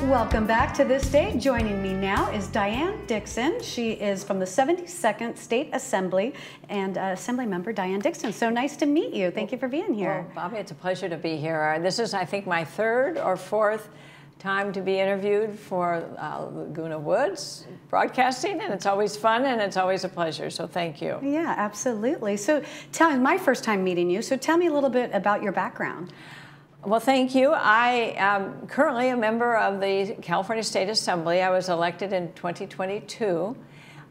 Welcome back to This Day. Joining me now is Diane Dixon. She is from the 72nd State Assembly and Assembly Member Diane Dixon. So nice to meet you. Thank you for being here. Well, Bobby, it's a pleasure to be here. This is, I think, my third or fourth time to be interviewed for Laguna Woods Broadcasting, and it's always fun and it's always a pleasure, so thank you. Yeah, absolutely. So tell me, my first time meeting you, so tell me a little bit about your background. Well, thank you. I am currently a member of the California State Assembly. I was elected in 2022.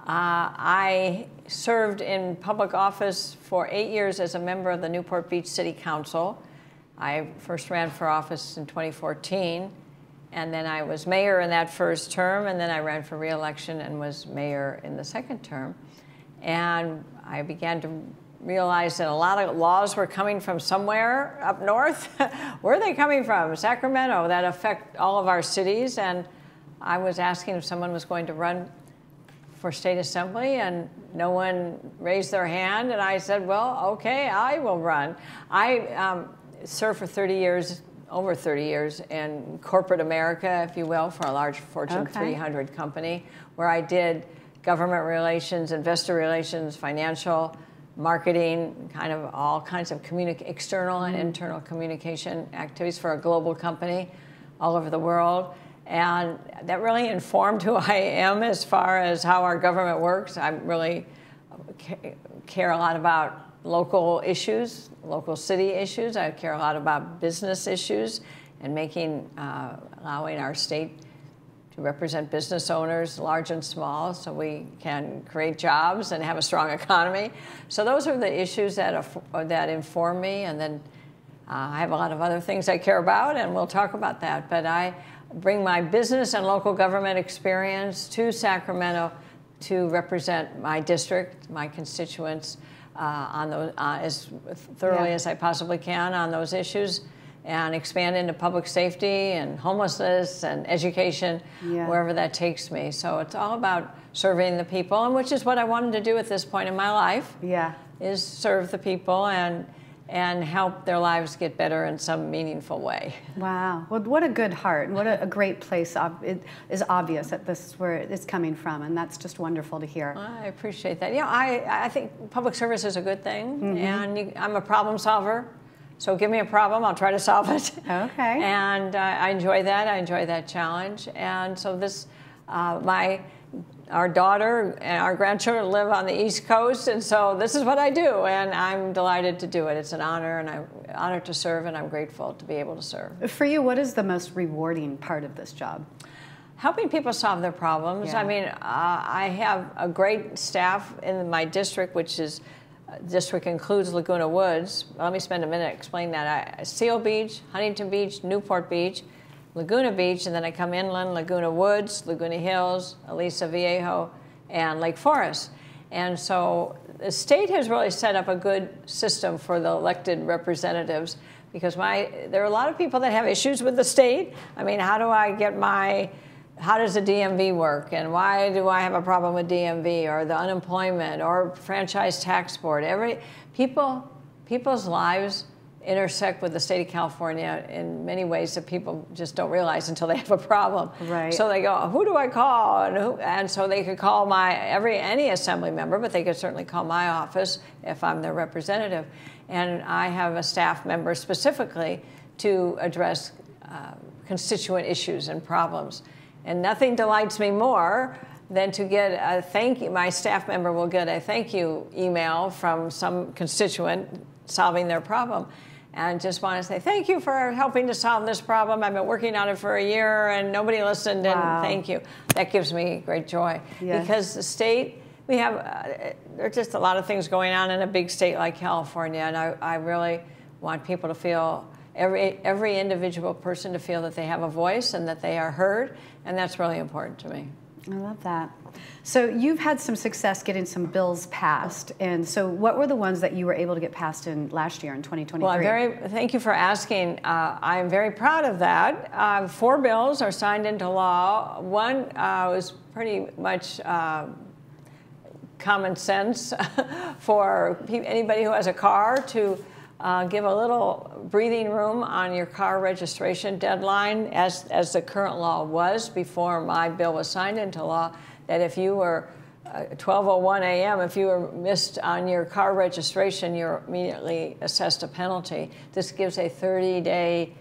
I served in public office for 8 years as a member of the Newport Beach City Council. I first ran for office in 2014, and then I was mayor in that first term, and then I ran for re-election and was mayor in the second term. And I began to realized that a lot of laws were coming from somewhere up north. Where are they coming from? Sacramento, that affect all of our cities. And I was asking if someone was going to run for state assembly, and no one raised their hand. And I said, well, okay, I will run. I served for 30 years, over 30 years in corporate America, if you will, for a large Fortune 300 company, where I did government relations, investor relations, financial, marketing, kind of all kinds of external and internal communication activities for a global company all over the world. And that really informed who I am as far as how our government works. I really care a lot about local issues, local city issues. I care a lot about business issues and allowing our state to represent business owners, large and small, so we can create jobs and have a strong economy. So those are the issues that inform me, and then I have a lot of other things I care about, and we'll talk about that. But I bring my business and local government experience to Sacramento to represent my district, my constituents, as thoroughly as I possibly can on those issues, and expand into public safety and homelessness and education, wherever that takes me. So it's all about serving the people, and which is what I wanted to do at this point in my life, is serve the people and help their lives get better in some meaningful way. Wow. Well, what a good heart. What a great place. It is obvious that this is where it's coming from, and that's just wonderful to hear. I appreciate that. Yeah, I think public service is a good thing, and I'm a problem solver. So give me a problem, I'll try to solve it. Okay. And I enjoy that. I enjoy that challenge. And so this, our daughter and our grandchildren live on the East Coast, and so this is what I do, and I'm delighted to do it. It's an honor, and I'm honored to serve, and I'm grateful to be able to serve. For you, what is the most rewarding part of this job? Helping people solve their problems. I mean, I have a great staff in my district, which is district includes Laguna Woods. Let me spend a minute explaining that. Seal Beach, Huntington Beach, Newport Beach, Laguna Beach, and then I come inland, Laguna Woods, Laguna Hills, Aliso Viejo, and Lake Forest. And so the state has really set up a good system for the elected representatives, because there are a lot of people that have issues with the state. I mean, how does the DMV work, and why do I have a problem with DMV, or the unemployment, or franchise tax board? People's lives intersect with the state of California in many ways that people just don't realize until they have a problem. Right. So they go, who do I call? And so they could call any assembly member, but they could certainly call my office if I'm their representative. And I have a staff member specifically to address constituent issues and problems. And nothing delights me more than to get a thank you. My staff member will get a thank you email from some constituent solving their problem, and just want to say, thank you for helping to solve this problem. I've been working on it for a year and nobody listened, and thank you. That gives me great joy. Yes. Because the state, there are just a lot of things going on in a big state like California, and I really want people to feel, every individual person to feel that they have a voice and that they are heard, and that's really important to me. I love that. So you've had some success getting some bills passed, and so what were the ones that you were able to get passed in last year in 2023? Well, thank you for asking. I'm very proud of that. 4 bills are signed into law. One was pretty much common sense for anybody who has a car to give a little breathing room on your car registration deadline, as the current law was before my bill was signed into law, that if you were 12:01 a.m., if you were missed on your car registration, you're immediately assessed a penalty. This gives a 30-day,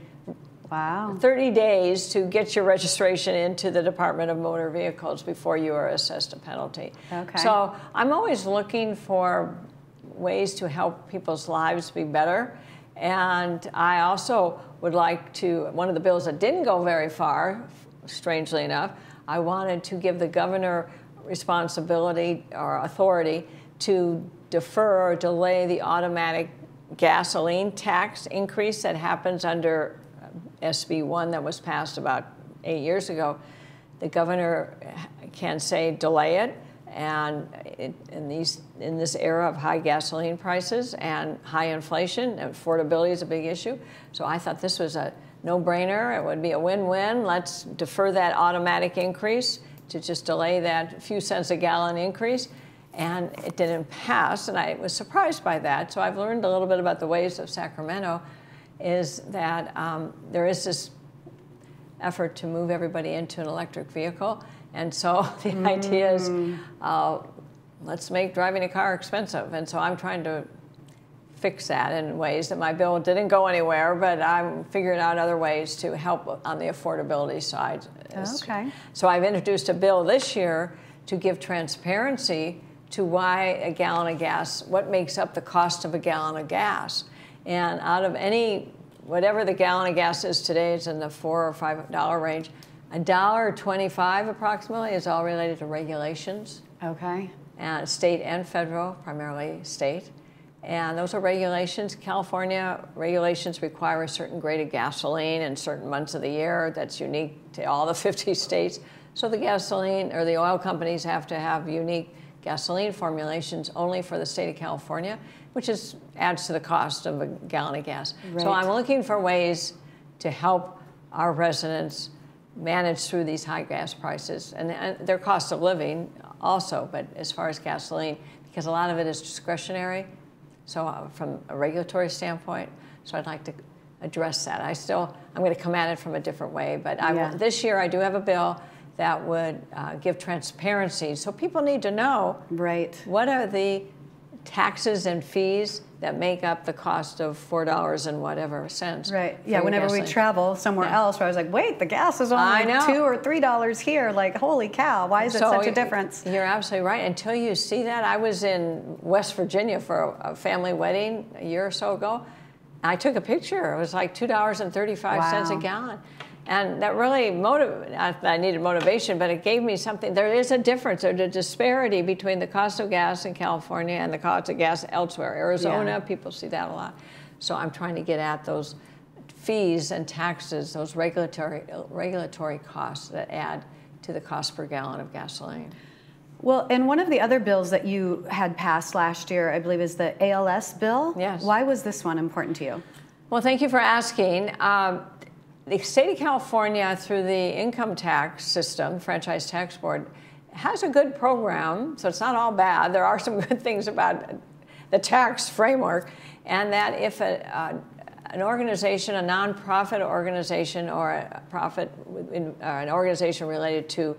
wow, 30 days to get your registration into the Department of Motor Vehicles before you are assessed a penalty. Okay. So I'm always looking for ways to help people's lives be better. And I also would like to, one of the bills that didn't go very far, strangely enough, I wanted to give the governor responsibility or authority to defer or delay the automatic gasoline tax increase that happens under SB 1 that was passed about 8 years ago. The governor can say delay it, and in this era of high gasoline prices and high inflation, affordability is a big issue. So I thought this was a no-brainer. It would be a win-win. Let's defer that automatic increase to just delay that few cents a gallon increase. And it didn't pass, and I was surprised by that. So I've learned a little bit about the ways of Sacramento, is that there is this effort to move everybody into an electric vehicle. And so the idea is, let's make driving a car expensive. And so I'm trying to fix that in ways that my bill didn't go anywhere, but I'm figuring out other ways to help on the affordability side. Okay. So I've introduced a bill this year to give transparency to why a gallon of gas, what makes up the cost of a gallon of gas. And out of whatever the gallon of gas is today, it's in the $4 or $5 range. $1.25 approximately is all related to regulations. Okay. And state and federal, primarily state. And those are regulations. California regulations require a certain grade of gasoline in certain months of the year that's unique to all the 50 states. So the gasoline or the oil companies have to have unique gasoline formulations only for the state of California, which adds to the cost of a gallon of gas. Right. So I'm looking for ways to help our residents manage through these high gas prices and their cost of living also, but as far as gasoline, because a lot of it is discretionary, so from a regulatory standpoint, so I'd like to address that. I'm going to come at it from a different way, but this year I do have a bill that would give transparency, so people need to know what are the taxes and fees that make up the cost of $4 and whatever cents. Right. Yeah. Whenever we travel somewhere else, where I was like, wait, the gas is only $2 or $3 here. Like, holy cow! Why is it such a difference? You're absolutely right. Until you see that, I was in West Virginia for a family wedding a year or so ago. I took a picture. It was like $2.35 a gallon. And that really I needed motivation, but it gave me something. There is a difference, there's a disparity between the cost of gas in California and the cost of gas elsewhere. Arizona, people see that a lot. So I'm trying to get at those fees and taxes, those regulatory costs that add to the cost per gallon of gasoline. Well, and one of the other bills that you had passed last year, I believe, is the ALS bill. Yes. Why was this one important to you? Well, thank you for asking. The state of California, through the income tax system, Franchise Tax Board, has a good program, so it's not all bad. There are some good things about the tax framework, and that if an organization, a nonprofit organization, or an organization related to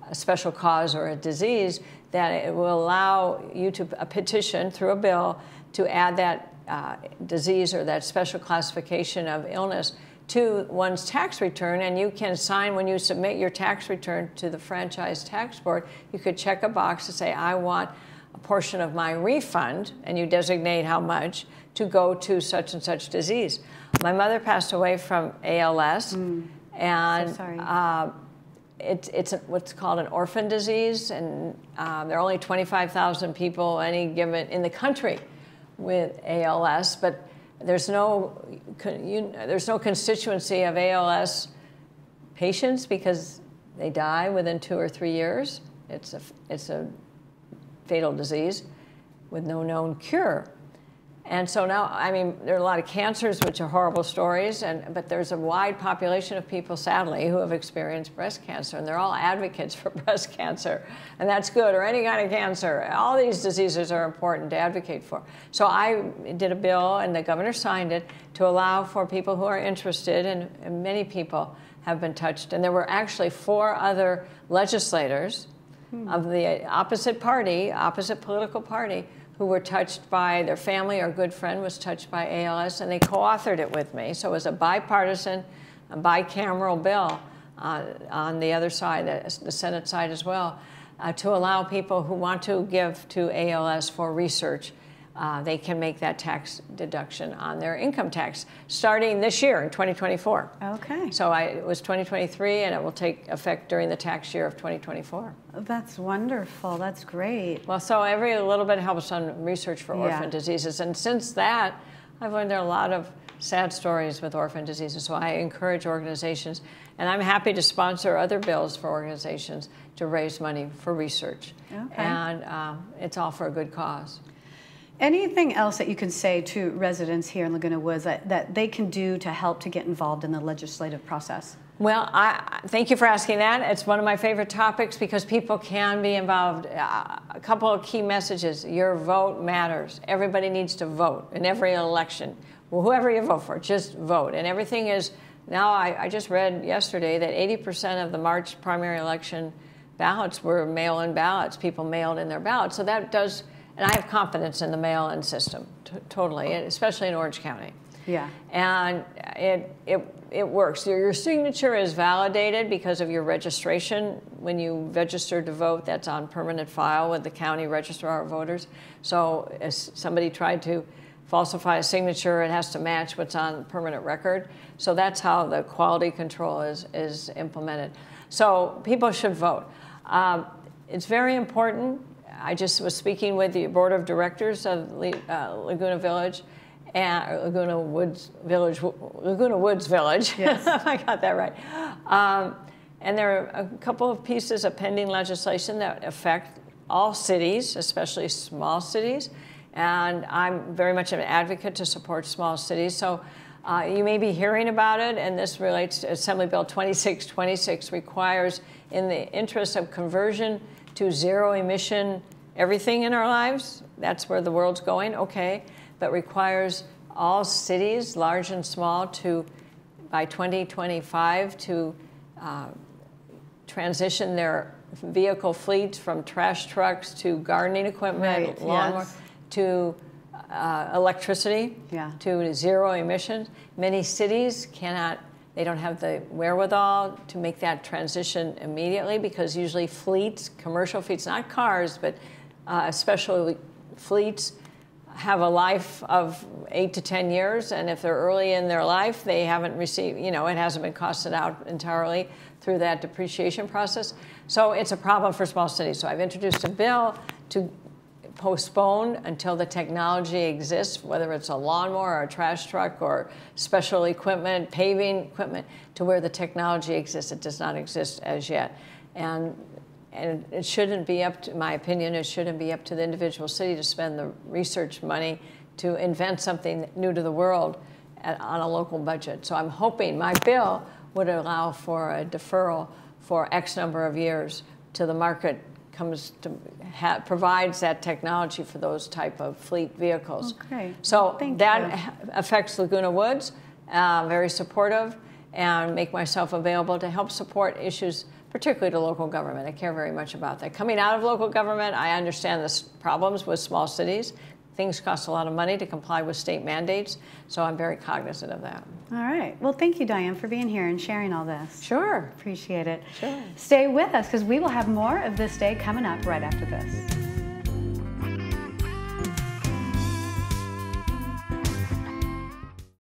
a special cause or a disease, that it will allow you to petition through a bill to add that disease or that special classification of illness to one's tax return, and you can sign when you submit your tax return to the Franchise Tax Board. You could check a box to say, I want a portion of my refund, and you designate how much, to go to such and such disease. My mother passed away from ALS, and so it's what's called an orphan disease, and there are only 25,000 people in the country with ALS, but there's no constituency of ALS patients because they die within 2 or 3 years. It's a fatal disease with no known cure. And so now, I mean, there are a lot of cancers, which are horrible stories, but there's a wide population of people, sadly, who have experienced breast cancer, and they're all advocates for breast cancer, and that's good, or any kind of cancer. All these diseases are important to advocate for. So I did a bill, and the governor signed it, to allow for people who are interested, and many people have been touched. And there were actually 4 other legislators of the opposite political party, who were touched by, their family or good friend was touched by ALS, and they co-authored it with me. So it was a bipartisan, a bicameral bill on the other side, the Senate side as well, to allow people who want to give to ALS for research, they can make that tax deduction on their income tax starting this year in 2024. Okay. So it was 2023, and it will take effect during the tax year of 2024. That's wonderful. That's great. Well, so every little bit helps on research for orphan diseases. And since that, I've learned there are a lot of sad stories with orphan diseases. So I encourage organizations, and I'm happy to sponsor other bills for organizations to raise money for research. Okay. And it's all for a good cause. Anything else that you can say to residents here in Laguna Woods that they can do to help to get involved in the legislative process? Well, thank you for asking that. It's one of my favorite topics because people can be involved. A couple of key messages. Your vote matters. Everybody needs to vote in every election. Well, whoever you vote for, just vote. And everything is, now I just read yesterday that 80% of the March primary election ballots were mail-in ballots. People mailed in their ballots. So that does, and I have confidence in the mail-in system, totally, especially in Orange County. Yeah. And it works. Your signature is validated because of your registration. When you register to vote, that's on permanent file with the county registrar of voters. So if somebody tried to falsify a signature, it has to match what's on permanent record. So that's how the quality control is implemented. So people should vote. It's very important. I just was speaking with the board of directors of Laguna Village, and Laguna Woods Village. Yes. I got that right. And there are a couple of pieces of pending legislation that affect all cities, especially small cities. And I'm very much an advocate to support small cities. So you may be hearing about it, and this relates to Assembly Bill 2626, requires, in the interest of conversion to zero emission everything in our lives, that's where the world's going, okay, but requires all cities, large and small, to, by 2025, to transition their vehicle fleets from trash trucks to gardening equipment, lawnmower, to electricity, to zero emissions. Many cities cannot, they don't have the wherewithal to make that transition immediately because usually fleets, commercial fleets, not cars, but especially fleets, have a life of 8 to 10 years, and if they're early in their life, they haven't received, it hasn't been costed out entirely through that depreciation process. So it's a problem for small cities. So I've introduced a bill to postpone until the technology exists, whether it's a lawnmower or a trash truck or special equipment, paving equipment, to where the technology exists. It does not exist as yet. And it shouldn't be up to, in my opinion, it shouldn't be up to the individual city to spend the research money to invent something new to the world on a local budget. So I'm hoping my bill would allow for a deferral for X number of years till the market comes to provides that technology for those type of fleet vehicles. Okay. So that affects Laguna Woods, very supportive, and make myself available to help support issues, particularly to local government. I care very much about that. Coming out of local government, I understand the problems with small cities. Things cost a lot of money to comply with state mandates, so I'm very cognizant of that. All right. Well, thank you, Diane, for being here and sharing all this. Sure. Appreciate it. Sure. Stay with us because we will have more of This Day coming up right after this.